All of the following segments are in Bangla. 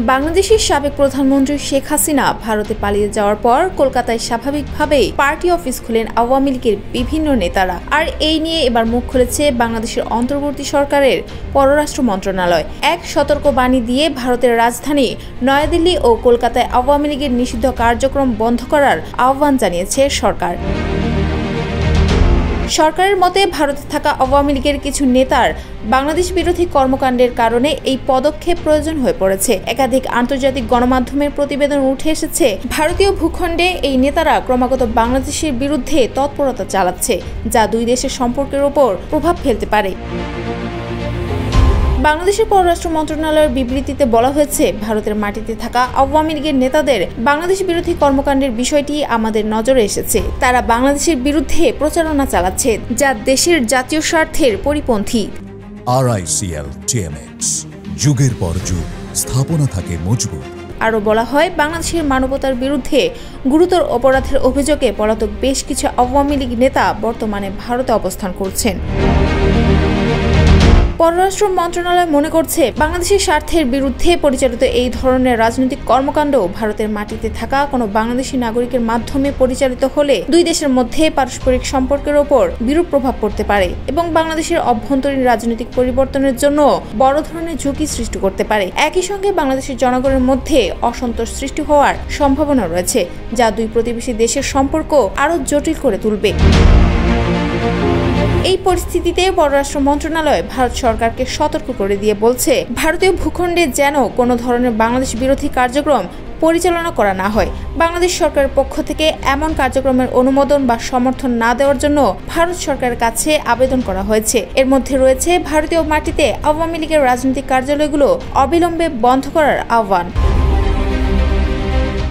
বাংলাদেশের সাবেক প্রধানমন্ত্রী শেখ হাসিনা ভারতে পালিয়ে যাওয়ার পর কলকাতায় স্বাভাবিকভাবেই পার্টি অফিস খুলেন আওয়ামী লীগের বিভিন্ন নেতারা। আর এই নিয়ে এবার মুখ খুলেছে বাংলাদেশের অন্তর্বর্তী সরকারের পররাষ্ট্র মন্ত্রণালয়। এক সতর্ক বাণী দিয়ে ভারতের রাজধানী নয়াদিল্লি ও কলকাতায় আওয়ামী লীগের নিষিদ্ধ কার্যক্রম বন্ধ করার আহ্বান জানিয়েছে সরকার। সরকারের মতে ভারতে থাকা আওয়ামী লীগের কিছু নেতার বাংলাদেশ বিরোধী কর্মকাণ্ডের কারণে এই পদক্ষেপ প্রয়োজন হয়ে পড়েছে। একাধিক আন্তর্জাতিক গণমাধ্যমের প্রতিবেদন উঠে এসেছে, ভারতীয় ভূখণ্ডে এই নেতারা ক্রমাগত বাংলাদেশের বিরুদ্ধে তৎপরতা চালাচ্ছে, যা দুই দেশের সম্পর্কের উপর প্রভাব ফেলতে পারে। বাংলাদেশের পররাষ্ট্র মন্ত্রণালয়ের বিবৃতিতে বলা হয়েছে, ভারতের মাটিতে থাকা আওয়ামী লীগের নেতাদের বাংলাদেশ বিরোধী কর্মকাণ্ডের বিষয়টি আমাদের নজরে এসেছে। তারা বাংলাদেশের বিরুদ্ধে প্রচারণা চালাচ্ছে, যা দেশের জাতীয় স্বার্থের পরিপন্থী। RICL TMX, যুগের পর যুগ স্থাপনা থাকে মজবুত। আরও বলা হয়, বাংলাদেশের মানবতার বিরুদ্ধে গুরুতর অপরাধের অভিযোগে পলাতক বেশ কিছু আওয়ামী লীগ নেতা বর্তমানে ভারতে অবস্থান করছেন। পররাষ্ট্র মন্ত্রণালয় মনে করছে, বাংলাদেশের স্বার্থের বিরুদ্ধে পরিচালিত এই ধরনের রাজনৈতিক কর্মকাণ্ড ভারতের মাটিতে থাকা কোনো বাংলাদেশি নাগরিকের মাধ্যমে পরিচালিত হলে দুই দেশের মধ্যে পারস্পরিক সম্পর্কের ওপর বিরূপ প্রভাব পড়তে পারে এবং বাংলাদেশের অভ্যন্তরীণ রাজনৈতিক পরিবর্তনের জন্য বড় ধরনের ঝুঁকি সৃষ্টি করতে পারে। একই সঙ্গে বাংলাদেশের জনগণের মধ্যে অসন্তোষ সৃষ্টি হওয়ার সম্ভাবনা রয়েছে, যা দুই প্রতিবেশী দেশের সম্পর্ক আরও জটিল করে তুলবে। এই পরিস্থিতিতে পররাষ্ট্র মন্ত্রণালয় ভারত সরকারকে সতর্ক করে দিয়ে বলছে, ভারতীয় ভূখণ্ডে যেন কোনো ধরনের বাংলাদেশ বিরোধী কার্যক্রম পরিচালনা করা না হয়। বাংলাদেশ সরকারের পক্ষ থেকে এমন কার্যক্রমের অনুমোদন বা সমর্থন না দেওয়ার জন্য ভারত সরকারের কাছে আবেদন করা হয়েছে। এর মধ্যে রয়েছে ভারতীয় মাটিতে আওয়ামী লীগের রাজনৈতিক কার্যালয়গুলো অবিলম্বে বন্ধ করার আহ্বান।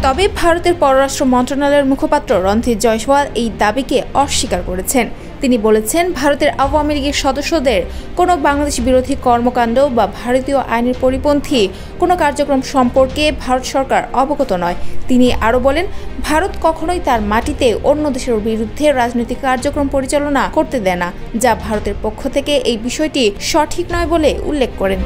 তবে ভারতের পররাষ্ট্র মন্ত্রণালয়ের মুখপাত্র রণধীর জয়সওয়াল এই দাবিকে অস্বীকার করেছেন। তিনি বলেছেন, ভারতের আওয়ামী লীগের সদস্যদের কোনো বাংলাদেশ বিরোধী কর্মকাণ্ড বা ভারতীয় আইনের পরিপন্থী কোনো কার্যক্রম সম্পর্কে ভারত সরকার অবগত নয়। তিনি আরও বলেন, ভারত কখনোই তার মাটিতে অন্য দেশের বিরুদ্ধে রাজনৈতিক কার্যক্রম পরিচালনা করতে দেয় না, যা ভারতের পক্ষ থেকে এই বিষয়টি সঠিক নয় বলে উল্লেখ করেন।